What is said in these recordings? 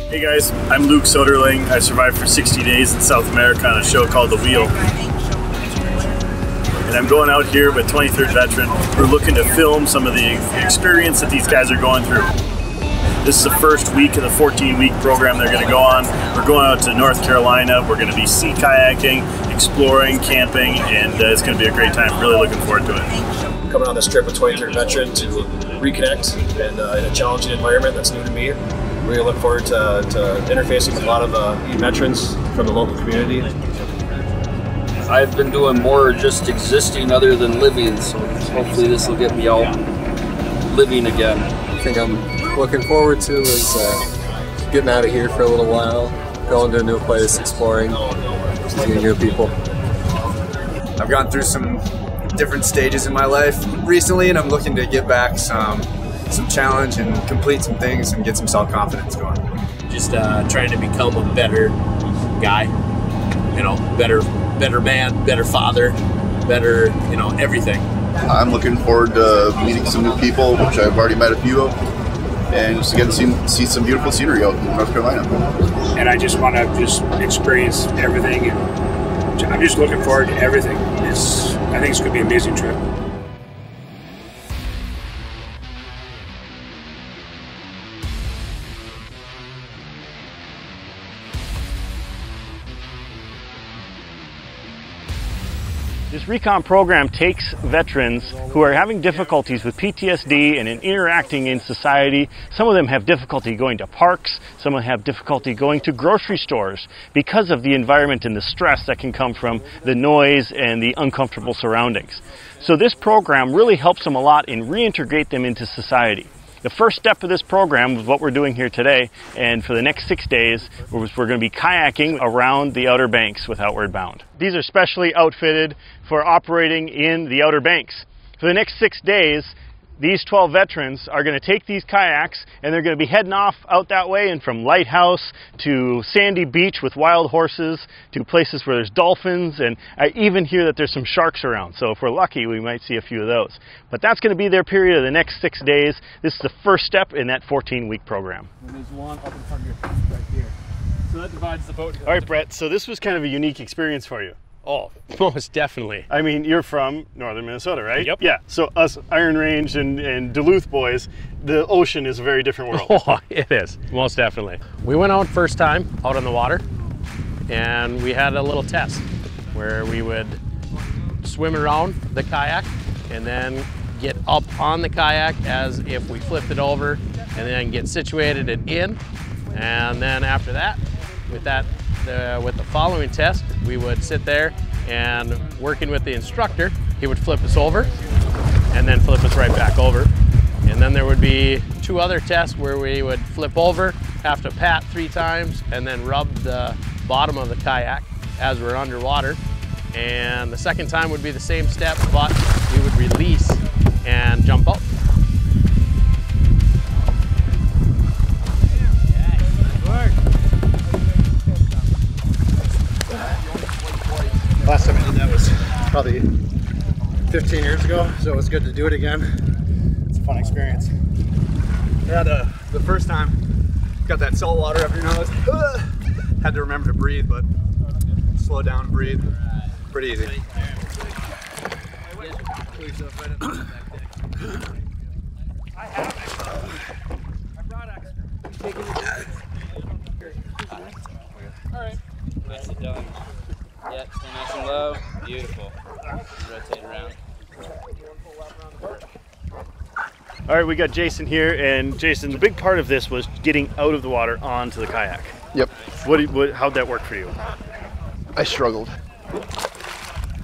Hey guys, I'm Luke Soderling. I survived for 60 days in South America on a show called The Wheel. And I'm going out here with 23rd Veteran. We're looking to film some of the experience that these guys are going through. This is the first week of the 14-week program they're going to go on. We're going out to North Carolina. We're going to be sea kayaking, exploring, camping, and it's going to be a great time. Really looking forward to it. Coming on this trip with 23rd Veteran to reconnect and in a challenging environment that's new to me. Really look forward to interfacing with a lot of veterans from the local community. I've been doing more just existing other than living, so hopefully this will get me out living again. I think I'm looking forward to is getting out of here for a little while, going to a new place, exploring, meeting new people. I've gone through some different stages in my life recently, and I'm looking to get back some challenge and complete some things and get some self-confidence going. Just trying to become a better guy, you know, better man, better father, better, you know, everything. I'm looking forward to meeting some new people, which I've already met a few of, and just get to see some beautiful scenery out in North Carolina. And I just want to experience everything, and I'm just looking forward to everything. I think it's going to be an amazing trip. This recon program takes veterans who are having difficulties with PTSD and in interacting in society. Some of them have difficulty going to parks, some of them have difficulty going to grocery stores because of the environment and the stress that can come from the noise and the uncomfortable surroundings. So this program really helps them a lot in reintegrate them into society. The first step of this program was what we're doing here today, and for the next 6 days we're going to be kayaking around the Outer Banks with Outward Bound. These are specially outfitted for operating in the Outer Banks. For the next 6 days, these 12 veterans are going to take these kayaks and they're going to be heading off out that way, and from Lighthouse to Sandy Beach with wild horses to places where there's dolphins, and I even hear that there's some sharks around, so if we're lucky we might see a few of those. But that's going to be their period of the next 6 days. This is the first step in that 14-week program. And there's one up in front of your house right here. So that divides the boat. All right, Brett, so this was kind of a unique experience for you. Oh, most definitely. I mean, you're from northern Minnesota, right? Yep. Yeah, so us Iron Range and Duluth boys, the ocean is a very different world. Oh, it is, most definitely. We went out first time out on the water, and we had a little test where we would swim around the kayak and then get up on the kayak as if we flipped it over, and then get situated and in. And then after that, with the following test, we would sit there and working with the instructor, he would flip us over and then flip us right back over. And then there would be 2 other tests where we would flip over, have to pat 3 times, and then rub the bottom of the kayak as we're underwater. And the second time would be the same step, but we would release and jump out. Last time I did that was probably 15 years ago, so it was good to do it again. It's a fun experience. Yeah, the first time, got that salt water up your nose. Had to remember to breathe, but slow down and breathe. Pretty easy. I have extra. I brought extra. All right. Nicely done. Yep, stay nice and low. Beautiful. Rotate around. All right, we got Jason here, and Jason, the big part of this was getting out of the water onto the kayak. Yep. How'd that work for you? I struggled.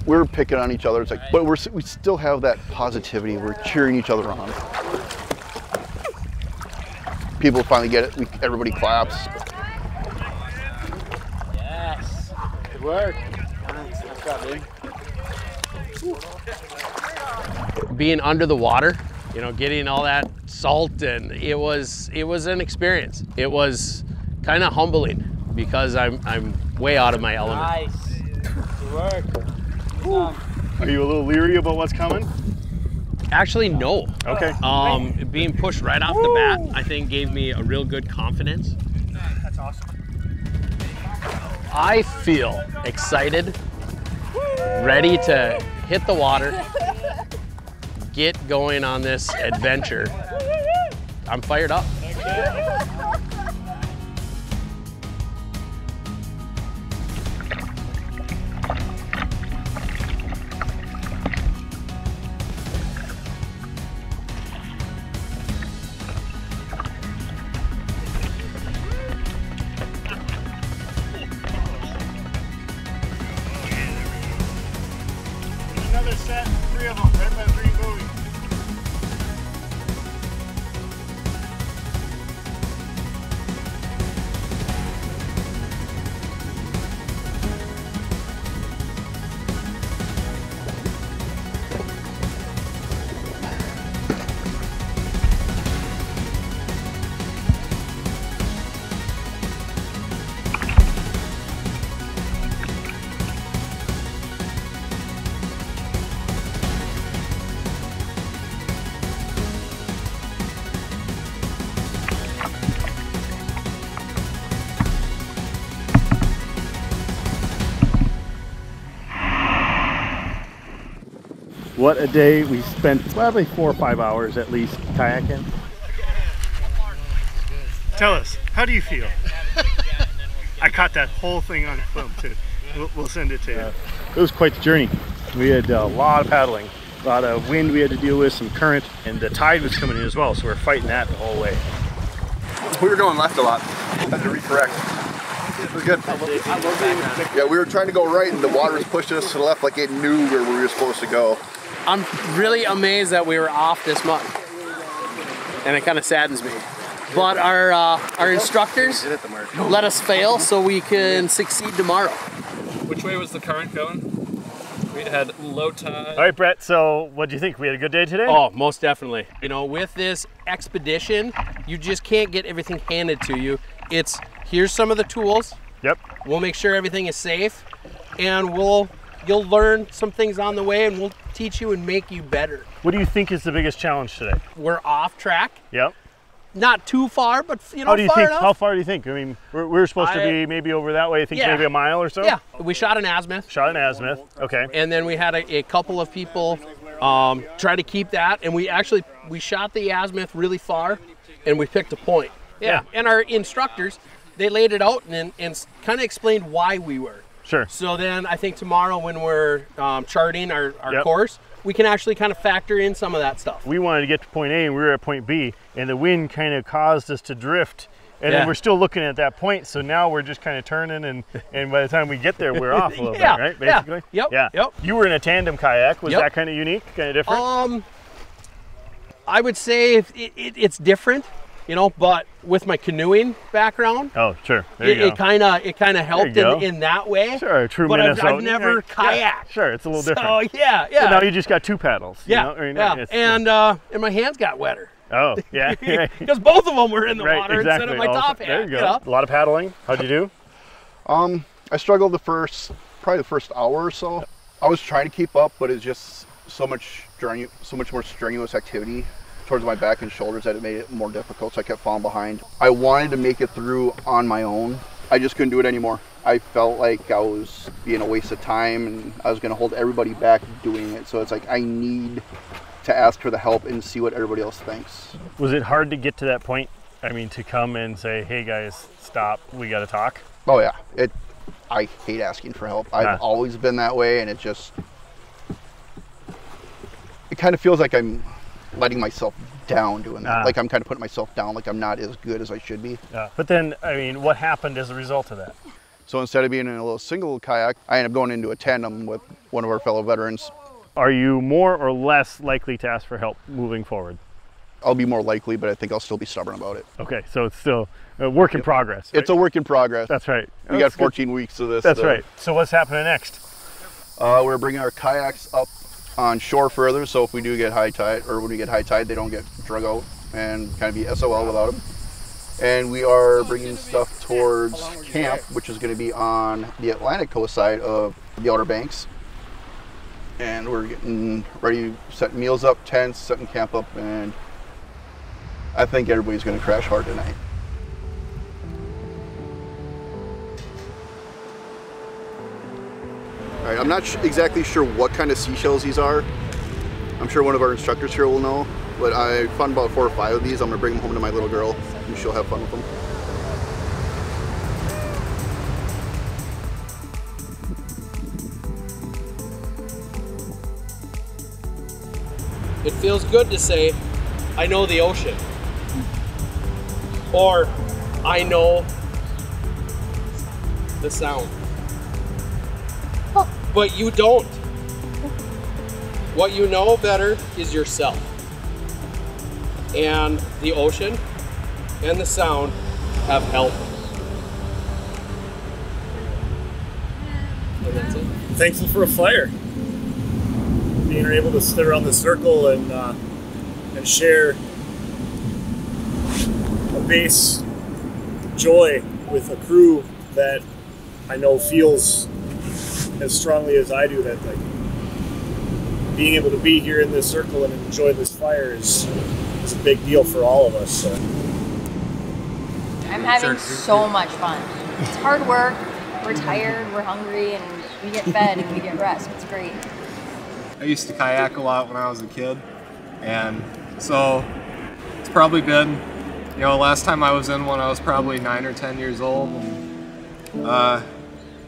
We're picking on each other. It's like, but we still have that positivity. We're cheering each other on. People finally get it. Everybody claps. Yes. Good work. Nice. Nice job, dude. Being under the water, you know, getting all that salt, and it was an experience. It was kind of humbling because I'm way out of my element. Nice. Good work. Are you a little leery about what's coming? Actually, no. Okay. Being pushed right off the bat, I think gave me a real good confidence. That's awesome. I feel excited, ready to hit the water, get going on this adventure. I'm fired up. Another set, 3 of them, right by the green buoy. What a day. We spent probably 4 or 5 hours at least kayaking. Tell us, how do you feel? I caught that whole thing on film too. We'll send it to you. It was quite the journey. We had a lot of paddling, a lot of wind we had to deal with, some current, and the tide was coming in as well, so we're fighting that the whole way. We were going left a lot. Had to recorrect. It was good. Yeah, we were trying to go right and the water was pushing us to the left like it knew where we were supposed to go. I'm really amazed that we were off this much, and it kind of saddens me. But our instructors let us fail so we can succeed tomorrow. Which way was the current going? We had low tide. All right, Brett, so what do you think? We had a good day today? Oh, most definitely. You know, with this expedition, you just can't get everything handed to you. It's, here's some of the tools. Yep. We'll make sure everything is safe, and you'll learn some things on the way, and we'll teach you and make you better. What do you think is the biggest challenge today? We're off track. Yep. Not too far, but you know, enough. How far do you think? I mean, we're supposed to be maybe over that way. I think maybe a mile or so. Yeah, we shot an azimuth. Okay. And then we had a couple of people try to keep that, and we shot the azimuth really far, and we picked a point. Yeah. And our instructors, they laid it out and kind of explained why we were. Sure. So then I think tomorrow when we're charting our course, we can actually kind of factor in some of that stuff. We wanted to get to point A and we were at point B, and the wind kind of caused us to drift. And then we're still looking at that point, so now we're just kind of turning, and by the time we get there, we're off a little bit, right? Basically. Yep. You were in a tandem kayak. Was that kind of unique, kind of different? I would say it's different. You know, but with my canoeing background, oh sure, it kind of helped in that way. Sure, true. But I've never kayaked. Yeah, sure, it's a little different. Oh yeah. So now you just got 2 paddles. Yeah, you know? And my hands got wetter. Oh yeah, because both of them were in the water instead of my top hat. There you go. A lot of paddling. How'd you do? I struggled probably the first hour or so. I was trying to keep up, but it's just so much more strenuous activity towards my back and shoulders that it made it more difficult, so I kept falling behind. I wanted to make it through on my own. I just couldn't do it anymore. I felt like I was being a waste of time and I was gonna hold everybody back doing it. So it's like I need to ask for the help and see what everybody else thinks. Was it hard to get to that point? I mean, to come and say, hey guys, stop, we gotta talk? Oh yeah, I hate asking for help. I've always been that way, and it kind of feels like I'm letting myself down doing that. Like I'm kind of putting myself down, like I'm not as good as I should be. But then, I mean, what happened as a result of that? So instead of being in a little single kayak, I ended up going into a tandem with one of our fellow veterans. Are you more or less likely to ask for help moving forward? I'll be more likely, but I think I'll still be stubborn about it. Okay, so it's still a work in progress. Right? It's a work in progress. That's right. We got 14 weeks of this. That's right. So what's happening next? We're bringing our kayaks up on shore further, so if we do get high tide, or when we get high tide, they don't get drug out and kind of be SOL without them. And we are bringing stuff towards camp, which is going to be on the Atlantic coast side of the Outer Banks. And we're getting ready, setting meals up, tents, setting camp up, and I think everybody's going to crash hard tonight. I'm not exactly sure what kind of seashells these are. I'm sure one of our instructors here will know, but I found about 4 or 5 of these. I'm gonna bring them home to my little girl and she'll have fun with them. It feels good to say, I know the ocean. Or, I know the sound. But you don't. What you know better is yourself. And the ocean and the sound have helped. And that's it. Thankful for a fire. Being able to sit around the circle and share a base joy with a crew that I know feels as strongly as I do, that like being able to be here in this circle and enjoy this fire is a big deal for all of us. So. I'm having so much fun. It's hard work, we're tired, we're hungry, and we get fed and we get rest. It's great. I used to kayak a lot when I was a kid, and so it's probably been, you know, last time I was in one I was probably 9 or 10 years old, and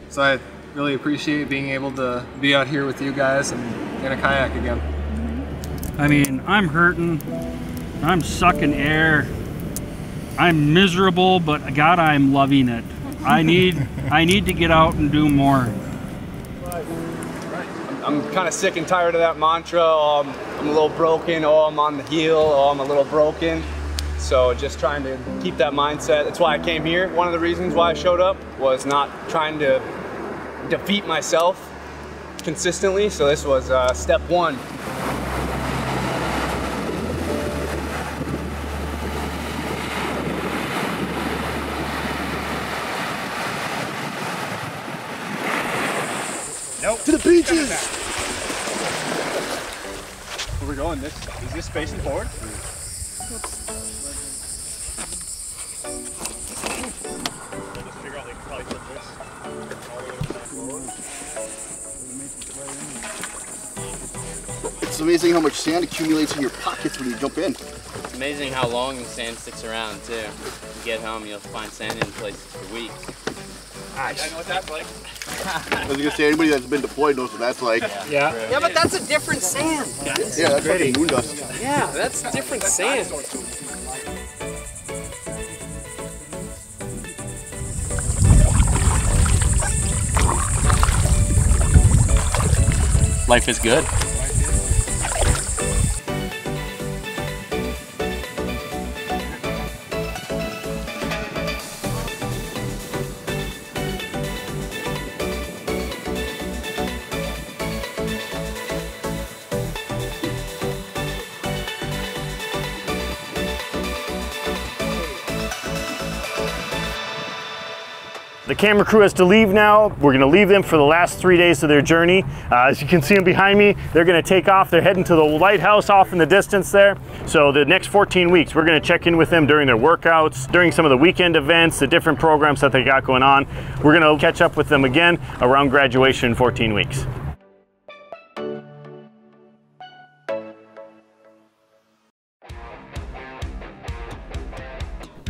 so I really appreciate being able to be out here with you guys and in a kayak again. I mean, I'm hurting, I'm sucking air, I'm miserable, but God, I'm loving it. I need to get out and do more. I'm kind of sick and tired of that mantra, oh, I'm a little broken, oh, I'm on the heel, oh, I'm a little broken. So just trying to keep that mindset. That's why I came here. One of the reasons why I showed up was not trying to defeat myself consistently. So this was step one. Nope. To the beaches! Where we're going, is this facing forward? It's amazing how much sand accumulates in your pockets when you jump in. It's amazing how long the sand sticks around too. When you get home, you'll find sand in places for weeks. Nice. I know what that's like. I was gonna say, anybody that's been deployed knows what that's like. Yeah, but that's a different sand, guys. Yeah, that's fucking moon dust. Yeah, that's different sand. Life is good. The camera crew has to leave now. We're gonna leave them for the last 3 days of their journey. As you can see them behind me, they're gonna take off. They're heading to the lighthouse off in the distance there. So the next 14 weeks, we're gonna check in with them during their workouts, during some of the weekend events, the different programs that they got going on. We're gonna catch up with them again around graduation in 14 weeks.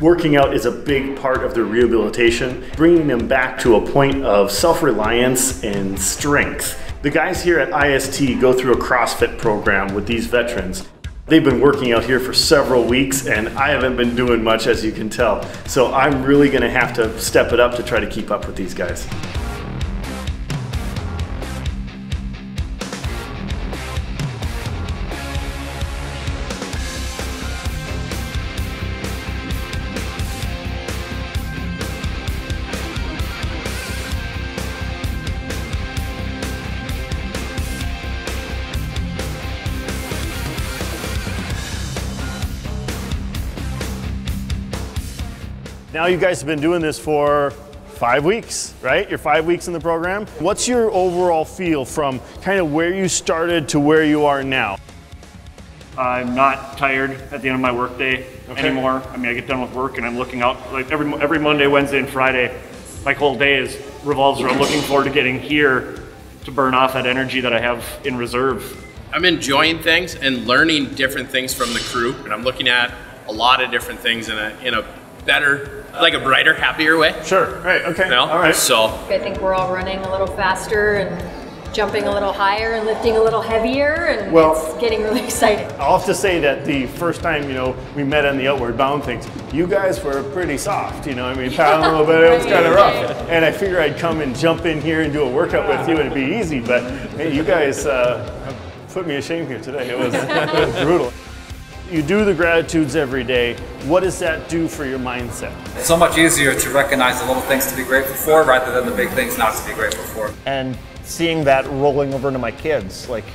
Working out is a big part of their rehabilitation, bringing them back to a point of self-reliance and strength. The guys here at IST go through a CrossFit program with these veterans. They've been working out here for several weeks and I haven't been doing much, as you can tell. So I'm really gonna have to step it up to try to keep up with these guys. Now you guys have been doing this for 5 weeks, right? You're 5 weeks in the program. What's your overall feel from kind of where you started to where you are now? I'm not tired at the end of my workday anymore. I mean, I get done with work and I'm looking out, like every Monday, Wednesday, and Friday, my whole day revolves around looking forward to getting here burn off that energy that I have in reserve. I'm enjoying things and learning different things from the crew, and I'm looking at a lot of different things in a better, like a brighter, happier way. Sure, right, okay, You know? all right. So, I think we're all running a little faster and jumping a little higher and lifting a little heavier, and it's getting really exciting. I'll have to say that the first time, we met on the Outward Bound things, you guys were pretty soft, I mean, paddling a little bit, it was kind of rough. And I figured I'd come and jump in here and do a workout with you and it'd be easy, but hey, you guys put me to shame here today. It was brutal. You do the gratitudes every day. What does that do for your mindset? It's so much easier to recognize the little things to be grateful for rather than the big things not to be grateful for. And seeing that rolling over into my kids, like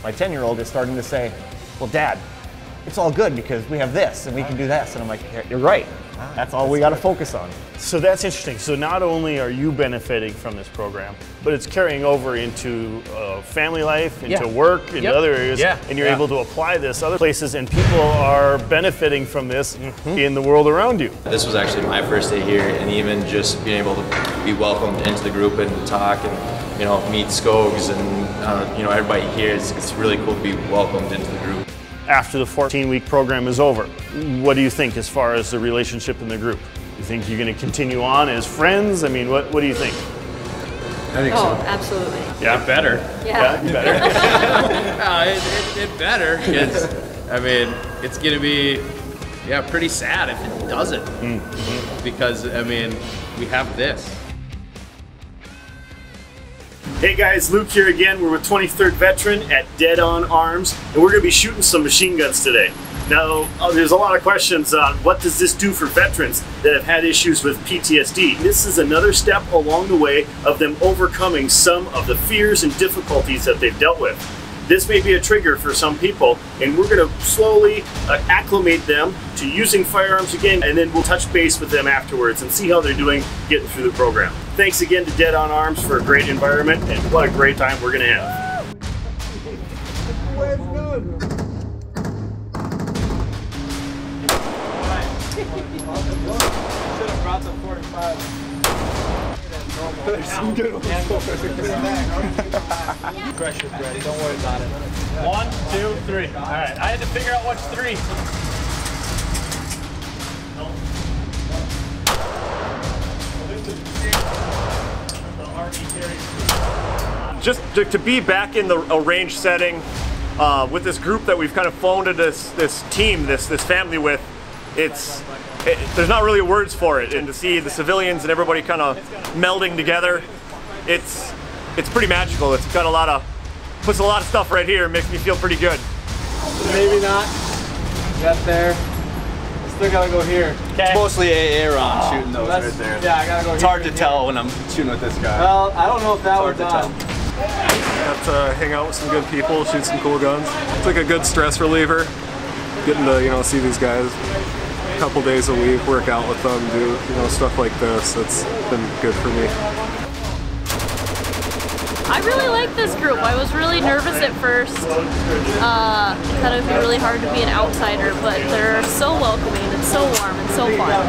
my 10-year-old is starting to say, well, Dad, it's all good because we have this and we can do this. And I'm like, you're right. That's all we got to focus on. So that's interesting. So not only are you benefiting from this program, but it's carrying over into family life, into work, into other areas, and you're able to apply this other places, and people are benefiting from this in the world around you. This was actually my first day here, and even just being able to be welcomed into the group and talk and meet Skogs and everybody here, it's really cool to be welcomed into the group. After the 14-week program is over, what do you think as far as the relationship in the group? You think you're going to continue on as friends? I mean, what do you think? I think so. Absolutely. Yeah, it better. Yeah. It better. It better, because, I mean, it's going to be, pretty sad if it doesn't. Because, I mean, we have this. Hey guys, Luke here again. We're with 23rd Veteran at Dead On Arms, and we're going to be shooting some machine guns today. Now, there's a lot of questions on what does this do for veterans that have had issues with PTSD. This is another step along the way of them overcoming some of the fears and difficulties that they've dealt with. This may be a trigger for some people, and we're going to slowly acclimate them to using firearms again, and then we'll touch base with them afterwards and see how they're doing getting through the program. Thanks again to Dead On Arms for a great environment, and what a great time we're going to have. Should have brought the 45. There's some good ones. Pressure's ready, don't worry about it. 1, 2, 3. All right, I had to figure out what's 3. Just to be back in a range setting with this group that we've kind of flown to this team, this family with, there's not really words for it, and to see the civilians and everybody kind of melding together, it's pretty magical. It's got puts a lot of stuff right here, makes me feel pretty good. Maybe not. Got there. Still gotta go here. It's mostly AA rounds shooting those right there. Yeah, I gotta go. It's hard to tell when I'm shooting with this guy. Well, I don't know if that was Got to hang out with some good people, shoot some cool guns. It's like a good stress reliever. Getting to see these guys a couple days a week, work out with them, do stuff like this. It's been good for me. I really like this group. I was really nervous at first. Thought it would be really hard to be an outsider, but they're so welcoming and so warm and so fun.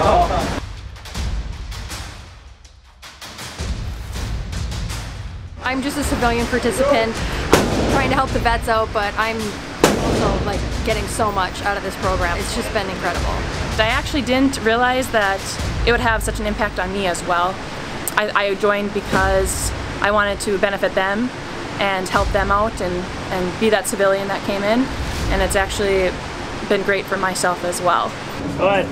I'm just a civilian participant. I'm trying to help the vets out, but I'm also getting so much out of this program. It's just been incredible. I actually didn't realize that it would have such an impact on me as well. I joined because I wanted to benefit them and help them out and be that civilian that came in, and it's actually been great for myself as well. Go ahead.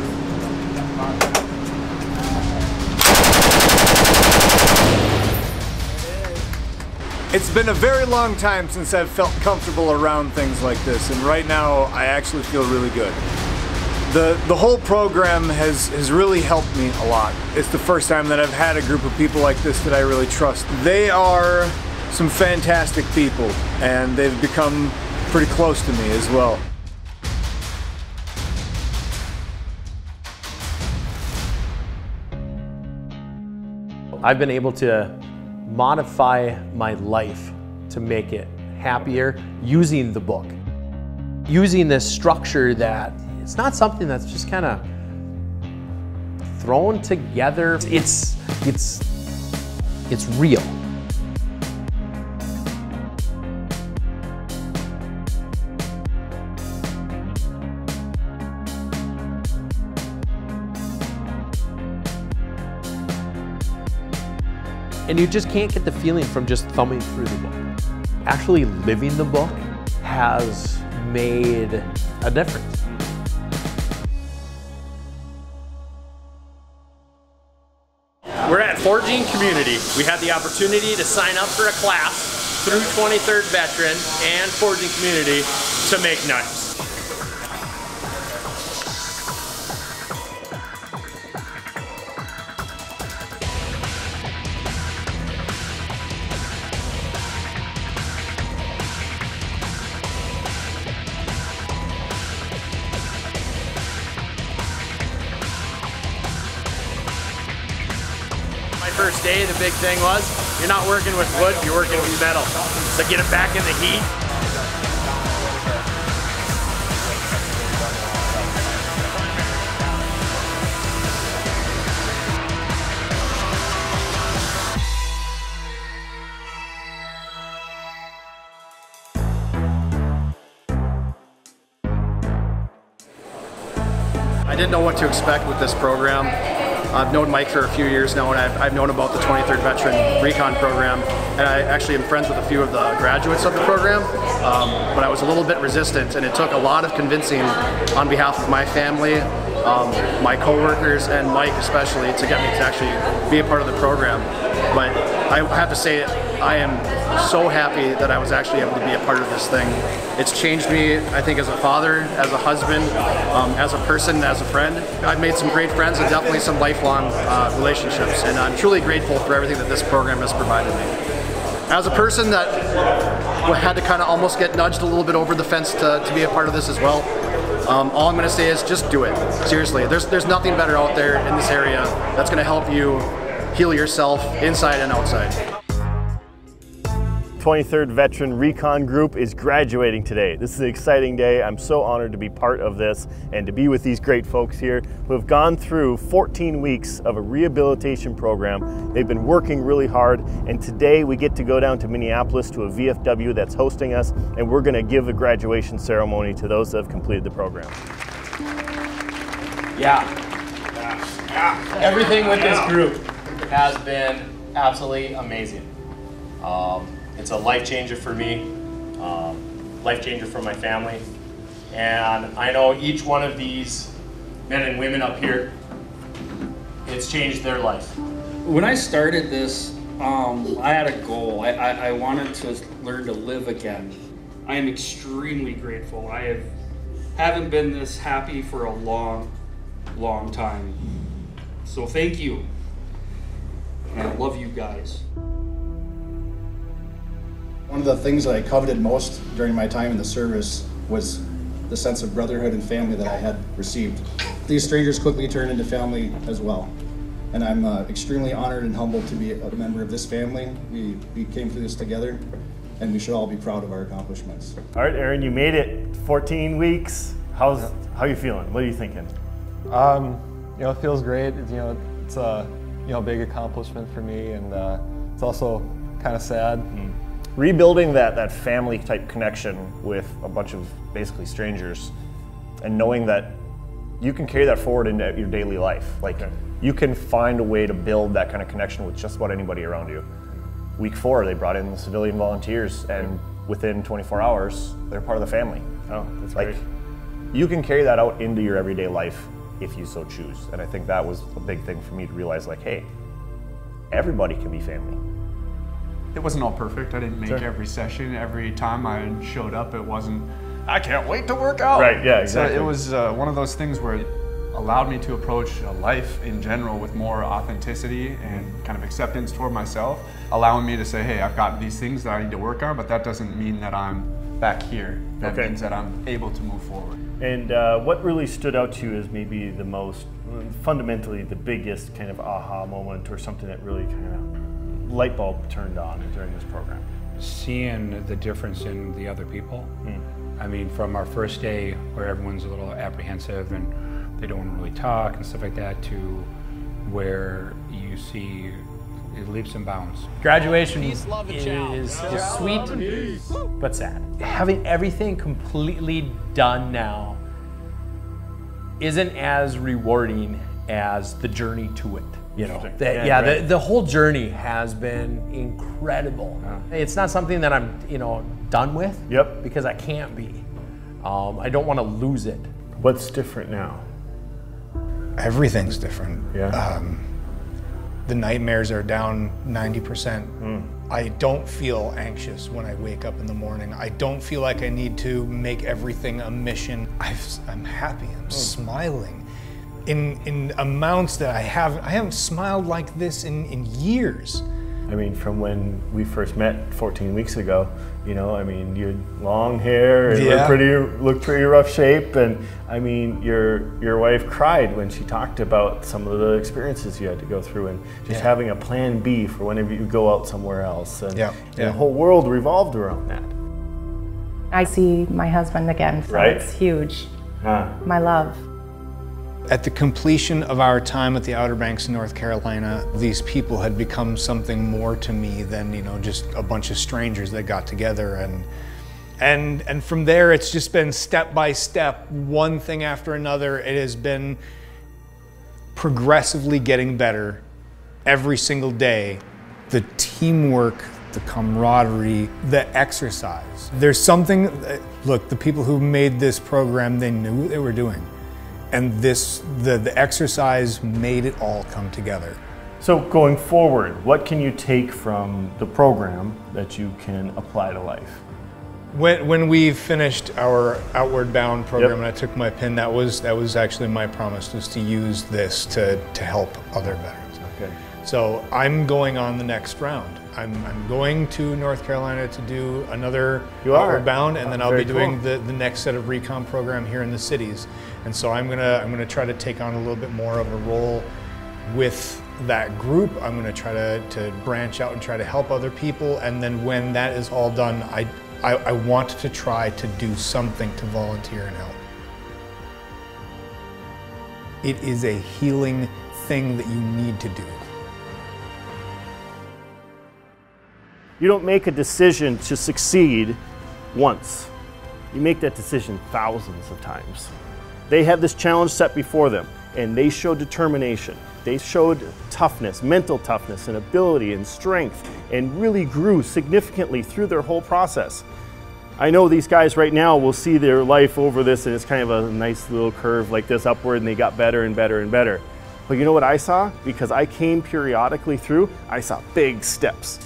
It's been a very long time since I've felt comfortable around things like this, and right now I actually feel really good. The whole program has really helped me a lot. It's the first time that I've had a group of people like this that I really trust. They are some fantastic people, and they've become pretty close to me as well. I've been able to modify my life to make it happier using the book. Using this structure that it's not something that's just kind of thrown together. It's real. And you just can't get the feeling from just thumbing through the book. Actually living the book has made a difference. We're at Forging Community. We had the opportunity to sign up for a class through 23rd Veteran and Forging Community to make knives. First day, the big thing was, you're not working with wood, you're working with metal. So get it back in the heat. I didn't know what to expect with this program. I've known Mike for a few years now, and I've known about the 23rd Veteran Recon program, and I actually am friends with a few of the graduates of the program, but I was a little bit resistant, and it took a lot of convincing on behalf of my family, my coworkers, and Mike especially, to get me to actually be a part of the program. But I have to say, I am so happy that I was actually able to be a part of this thing. It's changed me, I think, as a father, as a husband, as a person, as a friend. I've made some great friends and definitely some lifelong relationships, and I'm truly grateful for everything that this program has provided me. As a person that had to kind of almost get nudged a little bit over the fence to be a part of this as well, all I'm going to say is just do it. Seriously, there's nothing better out there in this area that's going to help you heal yourself inside and outside. 23rd Veteran Recon Group is graduating today. This is an exciting day. I'm so honored to be part of this and to be with these great folks here who have gone through 14 weeks of a rehabilitation program. They've been working really hard, and today we get to go down to Minneapolis to a VFW that's hosting us, and we're going to give a graduation ceremony to those that have completed the program. Yeah. Everything with this group has been absolutely amazing. It's a life changer for me, life changer for my family, and I know each one of these men and women up here, it's changed their life. When I started this, I had a goal. I wanted to learn to live again. I am extremely grateful. I haven't been this happy for a long, long time. So thank you, and I love you guys. One of the things that I coveted most during my time in the service was the sense of brotherhood and family that I had received. These strangers quickly turned into family as well. And I'm extremely honored and humbled to be a member of this family. We came through this together, and we should all be proud of our accomplishments. All right, Aaron, you made it 14 weeks. How are you feeling? What are you thinking? It feels great. It's a big accomplishment for me, and it's also kind of sad. Rebuilding that family type connection with a bunch of basically strangers, and knowing that you can carry that forward into your daily life. Like, you can find a way to build that kind of connection with just about anybody around you. Week 4, they brought in the civilian volunteers, and within 24 hours, they're part of the family. Oh, that's great. You can carry that out into your everyday life if you so choose. And I think that was a big thing for me to realize, like, hey, everybody can be family. It wasn't all perfect. I didn't make every session. Every time I showed up, it wasn't, I can't wait to work out. Right, yeah, exactly. So it was one of those things where it allowed me to approach life in general with more authenticity and kind of acceptance toward myself, allowing me to say, hey, I've got these things that I need to work on, but that doesn't mean that I'm back here. That means that I'm able to move forward. And what really stood out to you as maybe the most, fundamentally the biggest kind of aha moment, or something that really kind of light bulb turned on during this program? Seeing the difference in the other people. I mean, from our first day where everyone's a little apprehensive and they don't want to really talk and stuff like that, to where you see leaps and bounds. Graduation is sweet but sad. Having everything completely done now isn't as rewarding as the journey to it. You know, The whole journey has been incredible. It's not something that I'm, done with. Yep. Because I can't be. I don't want to lose it. What's different now? Everything's different. Yeah. The nightmares are down 90%. I don't feel anxious when I wake up in the morning. I don't feel like I need to make everything a mission. I'm happy, I'm smiling. In amounts that I haven't smiled like this in years. I mean, from when we first met 14 weeks ago, you had long hair and looked pretty rough shape, and I mean, your wife cried when she talked about some of the experiences you had to go through, and just having a plan B for whenever you go out somewhere else, and the whole world revolved around that. I see my husband again, so it's huge. My love. At the completion of our time at the Outer Banks in North Carolina, these people had become something more to me than, just a bunch of strangers that got together. And from there, it's just been step by step, one thing after another. It has been progressively getting better every single day. The teamwork, the camaraderie, the exercise. There's something, look, the people who made this program, they knew what they were doing. And the exercise made it all come together. So going forward, what can you take from the program that you can apply to life? When we finished our Outward Bound program and I took my pin, that was actually my promise, was to use this to help other veterans. Okay. So I'm going on the next round. I'm going to North Carolina to do another Outward Bound, and then I'll be doing the next set of recon program here in the cities. And so I'm gonna try to take on a little bit more of a role with that group. I'm gonna try to branch out and try to help other people. And then when that is all done, I want to try to do something to volunteer and help. It is a healing thing that you need to do. You don't make a decision to succeed once. You make that decision thousands of times. They had this challenge set before them, and they showed determination. They showed toughness, mental toughness, and ability and strength, and really grew significantly through their whole process. I know these guys right now will see their life over this, and it's kind of a nice little curve like this upward, and they got better and better and better. But you know what I saw? Because I came periodically through, I saw big steps.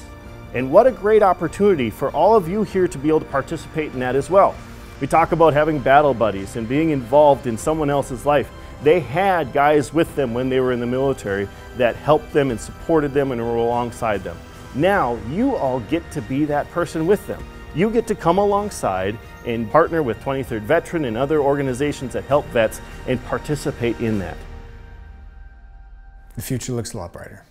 And what a great opportunity for all of you here to be able to participate in that as well. We talk about having battle buddies and being involved in someone else's life. They had guys with them when they were in the military that helped them and supported them and were alongside them. Now you all get to be that person with them. You get to come alongside and partner with 23rd Veteran and other organizations that help vets and participate in that. The future looks a lot brighter.